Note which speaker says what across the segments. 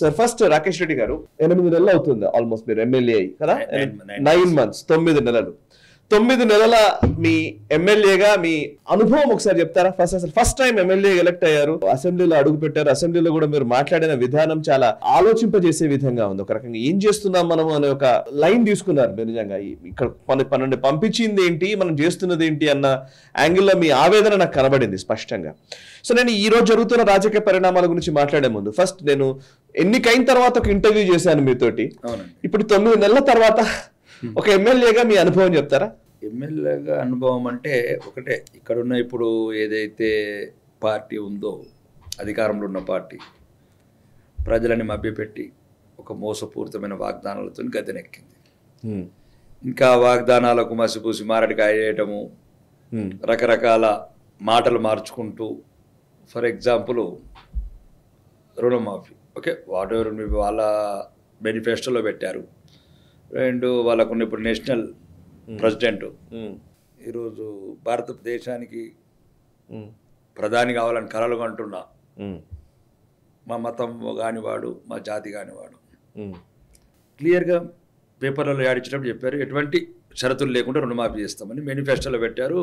Speaker 1: Sir first Rakesh Reddy గారు 8 నెలలు అవుతుంది ఆల్మోస్ట్ మీరు ఎమ్మెల్యే అయ్యి కదా 9 months 9 నెలలు 9 నెలల మీ ఎమ్మెల్యేగా మీ అనుభవం ఒకసారి చెప్తారా ఫస్ట్ టైం ఎమ్మెల్యే ఎలక్ట్ అయ్యారు అసెంబ్లీలో అడుగు పెట్టారు అసెంబ్లీలో కూడా మీరు మాట్లాడిన విధానం చాలా ఆలోచింపజేసే విధంగా ఉంది ఒక రకంగా ఏం చేస్తున్నాం మనం అనే ఒక లైన్ తీసుకున్నారు మీరు నిజంగా ఇక్కడ పన్నెండు పంపించింది ఏంటి మనం చేస్తున్నది ఏంటి అన్న యాంగిల్లో మీ ఆవేదన నాకు కనబడింది స్పష్టంగా సో నేను ఈ రోజు జరుగుతున్న రాజకీయ పరిణామాల గురించి మాట్లాడే ముందు ఫస్ట్ నేను ఎన్నికైన తర్వాత ఒక ఇంటర్వ్యూ చేశాను మీతోటి ఇప్పుడు 9 నెలల తర్వాత ఒక ఎమ్మెల్యేగా మీ అనుభవం చెప్తారా
Speaker 2: ఎమ్మెల్యేగా అనుభవం అంటే ఒకటే ఇక్కడున్న ఇప్పుడు ఏదైతే పార్టీ ఉందో అధికారంలో ఉన్న పార్టీ ప్రజలని మభ్యపెట్టి ఒక మోసపూరితమైన వాగ్దానాలతో గద్దెనెక్కింది ఇంకా వాగ్దానాలకు మసిపూసి మారడికాయ వేయటము రకరకాల మాటలు మార్చుకుంటూ ఫర్ ఎగ్జాంపుల్ రుణమాఫీ ఓకే వాట్ ఎవర్ వాళ్ళ మేనిఫెస్టోలో పెట్టారు అండ్ వాళ్ళకున్న ఇప్పుడు నేషనల్ ప్రెసిడెంట్ ఈరోజు భారతదేశానికి ప్రధాని కావాలని కలలు కంటున్నా మా మతం కానివాడు మా జాతి కానివాడు క్లియర్గా పేపర్లలో ఆడించినప్పుడు చెప్పారు ఎటువంటి షరతులు లేకుండా రుణమాఫీ చేస్తామని మేనిఫెస్టోలో పెట్టారు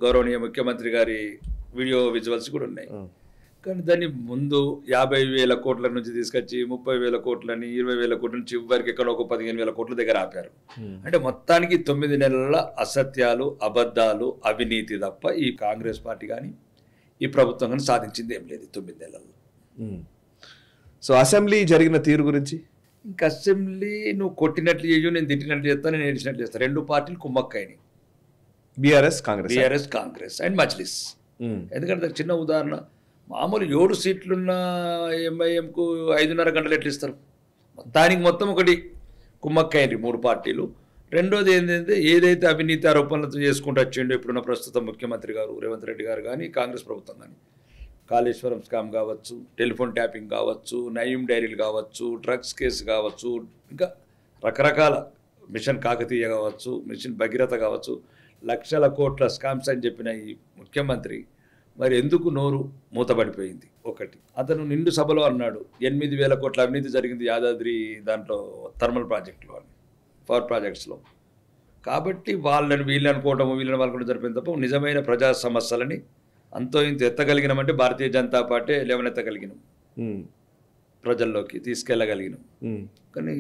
Speaker 2: గౌరవనీయ ముఖ్యమంత్రి గారి వీడియో విజువల్స్ కూడా ఉన్నాయి కానీ దాన్ని ముందు 50,000 కోట్ల నుంచి తీసుకొచ్చి 30,000 కోట్లని 20,000 కోట్ల నుంచి చివరికి ఎక్కడ ఒక 15,000 కోట్ల దగ్గర ఆపారు అంటే మొత్తానికి 9 నెలల అసత్యాలు అబద్ధాలు అవినీతి తప్ప ఈ కాంగ్రెస్ పార్టీ కానీ ఈ ప్రభుత్వం కానీ సాధించింది ఏం లేదు 9 నెలల్లో
Speaker 1: సో అసెంబ్లీ జరిగిన తీరు గురించి
Speaker 2: ఇంకా అసెంబ్లీ నువ్వు కొట్టినట్లు చేయు నేను తిట్టినట్లు చేస్తాను నేను ఏడిచినట్లు చేస్తాను రెండు పార్టీలు కుమ్మక్కైనాయి బీఆర్ఎస్ కాంగ్రెస్ అండ్ మజ్లిస్ ఎందుకంటే చిన్న ఉదాహరణ మామూలు 7 సీట్లున్న ఎంఐఎంకు 5.5 గంటలు ఎట్లు ఇస్తారు దానికి మొత్తం ఒకటి కుమ్మక్కైంది 3 పార్టీలు రెండోది ఏంటంటే ఏదైతే అవినీతి ఆరోపణలతో చేసుకుంటూ వచ్చిండో ఇప్పుడున్న ప్రస్తుతం ముఖ్యమంత్రి గారు రేవంత్ రెడ్డి గారు కానీ కాంగ్రెస్ ప్రభుత్వం కానీ కాళేశ్వరం స్కామ్ కావచ్చు టెలిఫోన్ ట్యాపింగ్ కావచ్చు నయీం డైరీలు కావచ్చు డ్రగ్స్ కేసు కావచ్చు ఇంకా రకరకాల మిషన్ కాకతీయ కావచ్చు మిషన్ భగీరథ కావచ్చు లక్షల కోట్ల స్కామ్స్ అని చెప్పిన ఈ ముఖ్యమంత్రి మరి ఎందుకు నోరు మూతపడిపోయింది ఒకటి అతను నిండు సభలో అన్నాడు 8,000 కోట్ల అవినీతి జరిగింది యాదాద్రి దాంట్లో థర్మల్ ప్రాజెక్టులో అని పవర్ ప్రాజెక్ట్స్లో కాబట్టి వీళ్ళని వాళ్ళని జరిపింది తప్ప నిజమైన ప్రజా సమస్యలని అంతో ఇంత ఎత్తగలిగినామంటే భారతీయ జనతా పార్టీ లేవనెత్తగలిగినాం ప్రజల్లోకి తీసుకెళ్ళగలిగినాం కానీ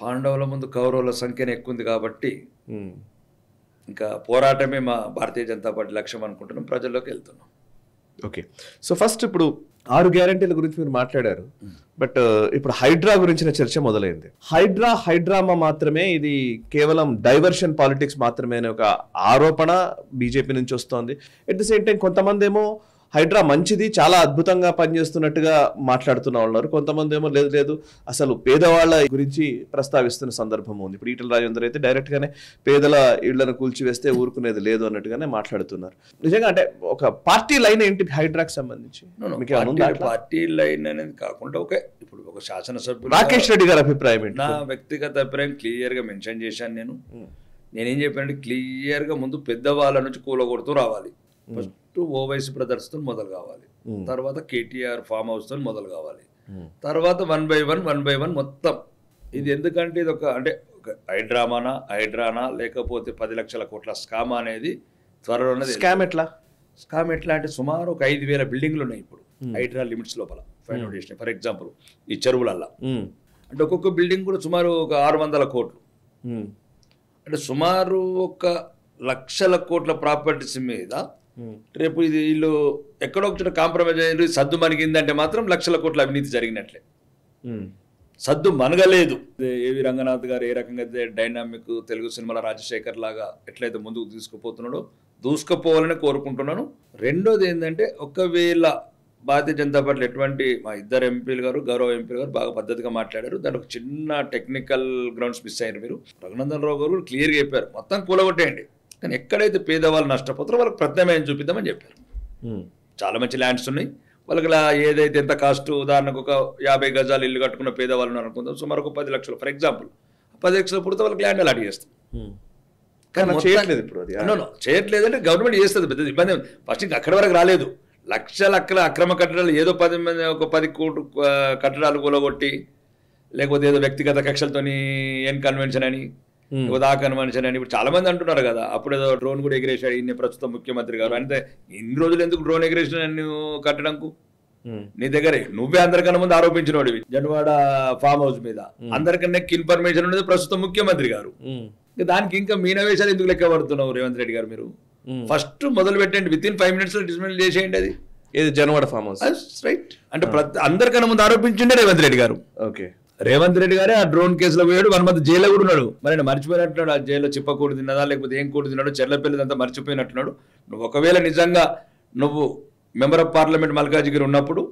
Speaker 2: పాండవుల ముందు కౌరవుల సంఖ్యనే ఎక్కువ ఉంది కాబట్టి ఇంకా పోరాటమే మా భారతీయ జనతా పార్టీ లక్ష్యం అనుకుంటున్నాం ప్రజల్లోకి వెళ్తున్నాం
Speaker 1: ఓకే సో ఫస్ట్ ఇప్పుడు 6 గ్యారంటీల గురించి మీరు మాట్లాడారు బట్ ఇప్పుడు హైడ్రా గురించిన చర్చ మొదలైంది హైడ్రామా మాత్రమే ఇది కేవలం డైవర్షన్ పాలిటిక్స్ మాత్రమే అనే ఒక ఆరోపణ బీజేపీ నుంచి వస్తోంది ఎట్ ది సేమ్ టైం కొంతమంది ఏమో హైడ్రా మంచిది చాలా అద్భుతంగా పనిచేస్తున్నట్టుగా మాట్లాడుతున్న ఉన్నారు కొంతమంది ఏమో లేదు అసలు పేదవాళ్ళ గురించి ప్రస్తావిస్తున్న సందర్భం ఉంది ఇప్పుడు ఈటల రాజేందర్ అయితే డైరెక్ట్ గానే పేదల ఇళ్లను కూల్చివేస్తే ఊరుకునేది లేదు అన్నట్టుగానే మాట్లాడుతున్నారు నిజంగా అంటే ఒక పార్టీ లైన్ ఏంటి హైడ్రాకి సంబంధించి
Speaker 2: పార్టీ లైన్ అనేది కాకుండా ఇప్పుడు ఒక శాసనసభ్యులు
Speaker 1: రాకేష్ రెడ్డి గారి అభిప్రాయం ఏంటి
Speaker 2: నా వ్యక్తిగత అభిప్రాయం క్లియర్ గా మెన్షన్ చేశాను నేనేం చెప్పానంటే క్లియర్ గా ముందు పెద్దవాళ్ళ నుంచి కూలగొడుతూ రావాలి ఫస్ట్ ఓవైసీ బ్రదర్స్తో మొదలు కావాలి తర్వాత కేటీఆర్ ఫామ్ హౌస్తో మొదలు కావాలి తర్వాత 1 by 1 మొత్తం ఇది ఎందుకంటే ఇది అంటే హైడ్రానా లేకపోతే 10 లక్షల కోట్ల స్కామ్ అనేది త్వరలోనే స్కామ్ ఎట్లా అంటే సుమారు ఒక 5,000 బిల్డింగ్లు ఉన్నాయి ఇప్పుడు హైడ్రా లిమిట్స్ లోపల ఫైండ్ అవుట్ చేసినాయి ఫర్ ఎగ్జాంపుల్ ఈ చెరువులల్లా అంటే ఒక్కొక్క బిల్డింగ్ కూడా సుమారు ఒక 600 కోట్లు అంటే సుమారు ఒక 1,00,000 కోట్ల ప్రాపర్టీస్ మీద రేపు ఇది వీళ్ళు ఎక్కడో ఒక కాంప్రమైజ్ అయ్యారు సద్దు మనగిందంటే మాత్రం 1,00,000 కోట్ల అవినీతి జరిగినట్లే సద్దు మనగలేదు ఏవి రంగనాథ్ గారు ఏ రకంగా డైనామిక్ తెలుగు సినిమాల రాజశేఖర్ లాగా ఎట్లయితే ముందుకు తీసుకుపోతున్నాడో దూసుకుపోవాలని కోరుకుంటున్నాను రెండోది ఏంటంటే ఒకవేళ భారతీయ జనతా పార్టీ ఎటువంటి మా ఇద్దరు ఎంపీలు గారు గౌరవ ఎంపీలు గారు బాగా పద్ధతిగా మాట్లాడారు దాని ఒక చిన్న టెక్నికల్ గ్రౌండ్స్ మిస్ అయ్యారు మీరు రఘునందన్ రావు గారు క్లియర్గా చెప్పారు మొత్తం కూలగొట్టేయండి కానీ ఎక్కడైతే పేదవాళ్ళు నష్టపోతారో వాళ్ళకి ప్రత్యామ్నాయం చూపిద్దామని చెప్పారు చాలా మంచి ల్యాండ్స్ ఉన్నాయి వాళ్ళకి ఏదైతే ఎంత కాస్ట్ ఉదాహరణకు ఒక 50 గజాలు ఇల్లు కట్టుకున్న పేదవాళ్ళని అనుకుందాం సుమారు ఒక 10 లక్షలు ఫర్ ఎగ్జాంపుల్ 10 లక్షలు పుడితే వాళ్ళకి ల్యాండ్ అలాట్ చేస్తాం కానీ చేయట్లేదు ఇప్పుడు చేయట్లేదంటే గవర్నమెంట్ చేస్తుంది పెద్ద ఇబ్బంది ఫస్ట్ ఇంకా అక్కడి వరకు రాలేదు లక్షల అక్రమ కట్టడాలు ఏదో 10 కోట్లు కట్టడాలు కూలగొట్టి, లేకపోతే ఏదో వ్యక్తిగత కక్షలతోని ఎన్ కన్వెన్షన్ అని, లేకపోతే ఆ కన్వెన్షన్ అని ఇప్పుడు చాలా మంది అంటున్నారు కదా. అప్పుడు ఏదో డ్రోన్ కూడా ఎగిరేసాడు ఈయన ప్రస్తుతం ముఖ్యమంత్రి గారు. అంటే ఇన్ని రోజులు ఎందుకు డ్రోన్ ఎగిరేసిన కట్టడంకు? నీ దగ్గరే నువ్వే అందరికన్నా ముందు ఆరోపించినోడివి జన్వాడ ఫామ్ హౌస్ మీద. అందరికన్నా ఇన్ఫర్మేషన్ ఉండేది ప్రస్తుతం ముఖ్యమంత్రి గారు. దానికి ఇంకా మీనవేశాలు ఎందుకు లెక్క పడుతున్నావు రేవంత్ రెడ్డి గారు? మీరు ఫస్ట్ మొదలు పెట్టండి, విత్ ఇన్ 5 minutes లో డిస్మెంటల్ చేసేయండి. అది
Speaker 1: ఏది జన్వాడ ఫామ్ హౌస్
Speaker 2: రైట్ అంటే అందరికన్నా ముందు ఆరోపించిండే రేవంత్ రెడ్డి గారు.
Speaker 1: ఓకే,
Speaker 2: రేవంత్ రెడ్డి గారే ఆ డ్రోన్ కేసులో పోయాడు, 1 month జైల్లో కూడా ఉన్నాడు. మరి మర్చిపోయినట్టున్నాడు, ఆ జైల్లో చిప్పకూడు తిన్నదా లేకపోతే ఏం కూడు తిన్నాడు, చెర్లపల్లిదంతా మర్చిపోయినట్టున్నాడు. నువ్వు ఒకవేళ నిజంగా నువ్వు మెంబర్ ఆఫ్ పార్లమెంట్ మల్కాజిగిరి ఉన్నప్పుడు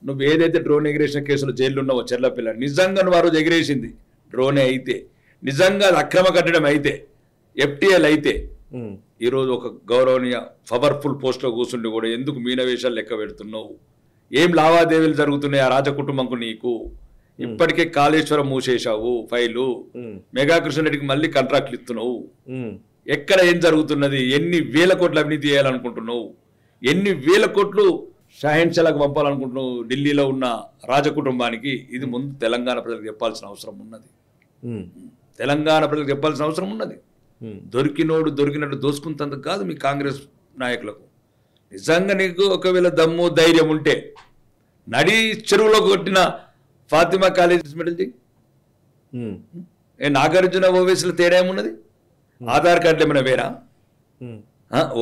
Speaker 2: నువ్వు ఏదైతే డ్రోన్ ఎగిరేషన్ కేసులో జైల్లో ఉన్నావో చెర్లపల్లి, నిజంగా నువ్వు ఆ రోజు ఎగిరేసింది డ్రోనే అయితే, నిజంగా అక్రమ కట్టడం అయితే, FTL అయితే, ఈరోజు ఒక గౌరవనీయ పవర్ఫుల్ పోస్ట్లో కూర్చుండి కూడా ఎందుకు మీనవేశాలు లెక్క పెడుతున్నావు? ఏం లావాదేవీలు జరుగుతున్నాయి ఆ రాజకుటుంబంకు నీకు? ఇప్పటికే కాళేశ్వరం మూసేశావు ఫైలు, మెగా కృష్ణారెడ్డికి మళ్ళీ కాంట్రాక్ట్లు ఇస్తున్నావు. ఎక్కడ ఏం జరుగుతున్నది? ఎన్ని వేల కోట్లు అవినీతి చేయాలనుకుంటున్నావు? ఎన్ని వేల కోట్లు షాహెన్షాలకు పంపాలనుకుంటున్నావు ఢిల్లీలో ఉన్న రాజకుటుంబానికి? ఇది ముందు తెలంగాణ ప్రజలకు చెప్పాల్సిన అవసరం ఉన్నది. తెలంగాణ ప్రజలకు చెప్పాల్సిన అవసరం ఉన్నది. దొరికినోడు దొరికినట్టు దోసుకుంటందుకు కాదు మీ కాంగ్రెస్ నాయకులకు. నిజంగా నీకు ఒకవేళ దమ్ము ధైర్యం ఉంటే నడి చెరువులో కొట్టిన ఫాతిమా కాలేజ్ మెడల్ నాగార్జున ఓవైసీలో తేడా ఏమున్నది? ఆధార్ కార్డులు ఏమైనా వేరా?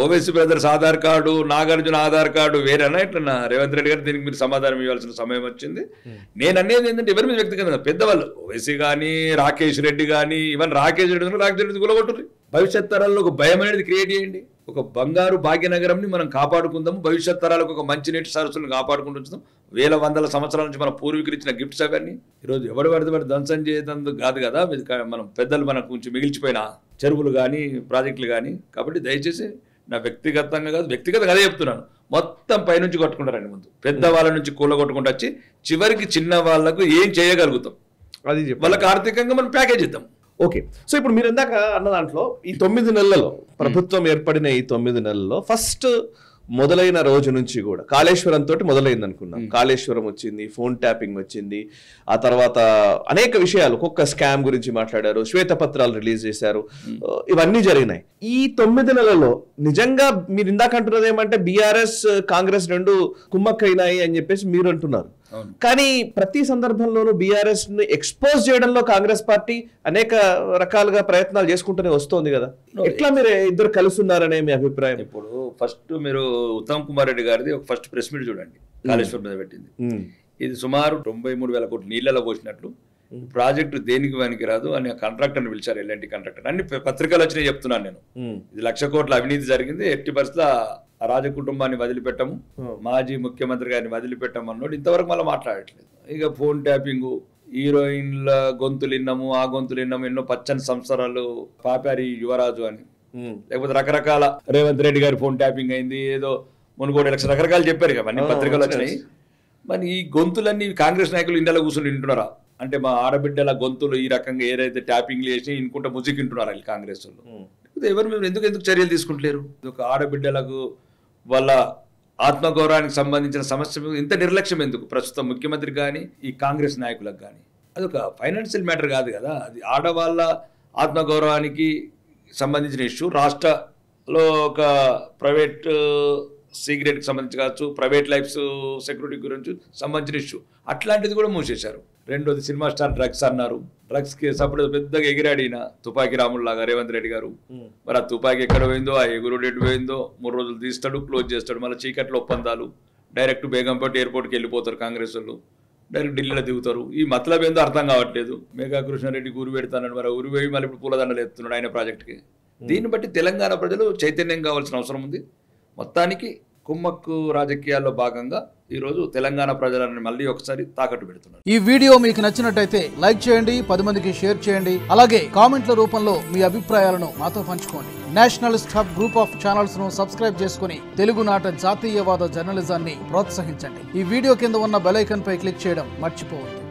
Speaker 2: Owaisi brothers Aadhaar card, Nagarjuna Aadhaar card వేరేనా? ఇట్లా రేవంత్ రెడ్డి గారు దీనికి మీరు సమాధానం ఇవ్వాల్సిన సమయం వచ్చింది. నేను అనేది ఏంటంటే ఎవరి మీద వ్యక్తిగతంగా పెద్దవాళ్ళు ఓవైసీ కానీ, రాకేష్ రెడ్డి కానీ, ఈవెన్ రాకేష్ రెడ్డి కూలగొట్టుర్రి. భవిష్యత్ తరాల్లో ఒక భయం అనేది క్రియేట్ చేయండి. ఒక బంగారు భాగ్యనగరంని మనం కాపాడుకుందాము, భవిష్యత్ తరాలకు ఒక మంచినీటి సరస్సులను కాపాడుకుంటూ వచ్చాం. వేల వందల సంవత్సరాల నుంచి మన పూర్వీకులు ఇచ్చిన గిఫ్ట్స్ అవన్నీ ఈరోజు ఎవరు పడితే ధ్వంసం చేయదందుకు కాదు కదా. మనం పెద్దలు మనకు కొంచెం మిగిల్చిపోయిన చెరువులు కానీ, ప్రాజెక్టులు కానీ. కాబట్టి దయచేసి నా వ్యక్తిగతంగా కాదు, వ్యక్తిగతంగా అదే చెప్తున్నాను, మొత్తం పైనుంచి కొట్టుకుంటారండి. ముందు పెద్దవాళ్ళ నుంచి కూలగొట్టుకుంటూ వచ్చి చివరికి చిన్న వాళ్ళకు ఏం చేయగలుగుతాం అది వాళ్ళకి ఆర్థికంగా మనం ప్యాకేజ్ ఇద్దాం.
Speaker 1: ఓకే, సో ఇప్పుడు మీరు ఇందాక అన్న దాంట్లో ఈ 9 నెలలలో ప్రభుత్వం ఏర్పడిన ఈ 9 నెలల్లో ఫస్ట్ మొదలైన రోజు నుంచి కూడా కాళేశ్వరం తోటి మొదలైంది అనుకున్నాం. కాళేశ్వరం వచ్చింది, ఫోన్ ట్యాపింగ్ వచ్చింది, ఆ తర్వాత అనేక విషయాలు, ఒక్కొక్క స్కామ్ గురించి మాట్లాడారు, శ్వేతపత్రాలు రిలీజ్ చేశారు, ఇవన్నీ జరిగినాయి. ఈ 9 నెలల్లో నిజంగా మీరు ఇందాక అంటున్నది ఏమంటే బీఆర్ఎస్ కాంగ్రెస్ రెండు కుమ్మక్కైనాయి అని చెప్పేసి మీరు అంటున్నారు. కానీ ప్రతి సందర్భంలోనూ బీఆర్ఎస్ ను ఎక్స్పోజ్ చేయడంలో కాంగ్రెస్ పార్టీ అనేక రకాలుగా ప్రయత్నాలు చేసుకుంటూనే వస్తోంది కదా. ఎట్లా మీరు ఇద్దరు కలిసి ఉన్నారనే మీ అభిప్రాయం?
Speaker 2: ఇప్పుడు ఫస్ట్ మీరు ఉత్తమ్ కుమార్ రెడ్డి గారిది ఒక ఫస్ట్ ప్రెస్ మీట్ చూడండి, కాళేశ్వరం మీద పెట్టింది. ఇది సుమారు 93,000 కోట్లు నీళ్లలో పోసినట్లు, ప్రాజెక్టు దేనికి పనికి రాదు అని కాంట్రాక్టర్ పిలిచారు, ఎల్ఎన్టీ కాంట్రాక్టర్. అన్ని పత్రికలు వచ్చినాయి చెప్తున్నాను నేను. ఇది 1,00,000 కోట్ల అవినీతి జరిగింది, ఎట్టి పరిస్థితుల్లో ఆ రాజకుటుంబాన్ని వదిలిపెట్టము, మాజీ ముఖ్యమంత్రి గారిని వదిలిపెట్టము అన్నోడు ఇంతవరకు మళ్ళీ మాట్లాడట్లేదు. ఇక ఫోన్ ట్యాపింగ్, హీరోయిన్ల గొంతులు విన్నాము, ఆ గొంతులు విన్నాము, ఎన్నో పచ్చని సంవత్సరాలు పాపారి యువరాజు అని, లేకపోతే రకరకాల రేవంత్ రెడ్డి గారి ఫోన్ ట్యాపింగ్ అయింది, ఏదో మునుగోడు ఎలక్షన్ రకరకాలు చెప్పారు కదా, అన్ని పత్రికలు వచ్చినాయి. మరి ఈ గొంతులన్నీ కాంగ్రెస్ నాయకులు ఇండియాలో కూర్చొని వింటున్నారా? అంటే మా ఆడబిడ్డల గొంతులు ఈ రకంగా ఏదైతే ట్యాపింగ్లు చేసి ఇనుకుంటే ముజిక్ వింటున్నారా వీళ్ళు కాంగ్రెస్ వాళ్ళు? ఎవరు మేము ఎందుకు చర్యలు తీసుకుంటలేరు? ఒక ఆడబిడ్డలకు వాళ్ళ ఆత్మగౌరవానికి సంబంధించిన సమస్య ఇంత నిర్లక్ష్యం ఎందుకు ప్రస్తుతం ముఖ్యమంత్రి కానీ ఈ కాంగ్రెస్ నాయకులకు కానీ? అదొక ఫైనాన్షియల్ మ్యాటర్ కాదు కదా, అది ఆడవాళ్ళ ఆత్మగౌరవానికి సంబంధించిన ఇష్యూ. రాష్ట్రలో ఒక ప్రైవేట్ సీక్రెట్కి సంబంధించి కావచ్చు, ప్రైవేట్ లైఫ్స్ సెక్యూరిటీ గురించి సంబంధించిన ఇష్యూ, అట్లాంటిది కూడా మూసేశారు. రెండోది సినిమా స్టార్ డ్రగ్స్ అన్నారు, డ్రగ్స్ కేసు అప్పుడు పెద్దగా ఎగిరాడిన తుపాకీ రాముల్లాగా రేవంత్ రెడ్డి గారు. మరి ఆ తుపాకీ ఎక్కడ పోయిందో, ఆ ఎగురుడు ఎటు పోయిందో, 3 రోజులు తీస్తాడు, క్లోజ్ చేస్తాడు, మళ్ళీ చీకట్లో ఒప్పందాలు, డైరెక్ట్ బేగంపేట ఎయిర్పోర్ట్కి వెళ్ళిపోతారు కాంగ్రెస్ వాళ్ళు, డైరెక్ట్ ఢిల్లీలో దిగుతారు. ఈ మతలబ్ ఏందో అర్థం కావట్లేదు. మెగా కృష్ణారెడ్డికి ఉరి పెడతానని మరి ఉరి పోయి మళ్ళీ ఇప్పుడు పూలదండలు ఎత్తున్నాడు ఆయన ప్రాజెక్టుకి. దీన్ని బట్టి తెలంగాణ ప్రజలు చైతన్యం కావాల్సిన అవసరం ఉంది. మొత్తానికి కుమ్మక్కు రాజకీయాల్లో భాగంగా ఈరోజు తెలంగాణ ప్రజలను మళ్ళీ ఒకసారి తాకట్టు పెడుతున్నారు.
Speaker 3: ఈ వీడియో మీకు నచ్చినట్టయితే లైక్ చేయండి, 10 మందికి షేర్ చేయండి, అలాగే కామెంట్ల రూపంలో మీ అభిప్రాయాలను మాతో పంచుకోండి. Nationalist hub group of channels ను సబ్స్క్రైబ్ చేసుకుని తెలుగునాట జాతీయవాద జర్నలిజాన్ని ప్రోత్సహించండి. ఈ వీడియో కింద ఉన్న బెల్ ఐకాన్ పై క్లిక్ చేయడం మర్చిపోవద్దు.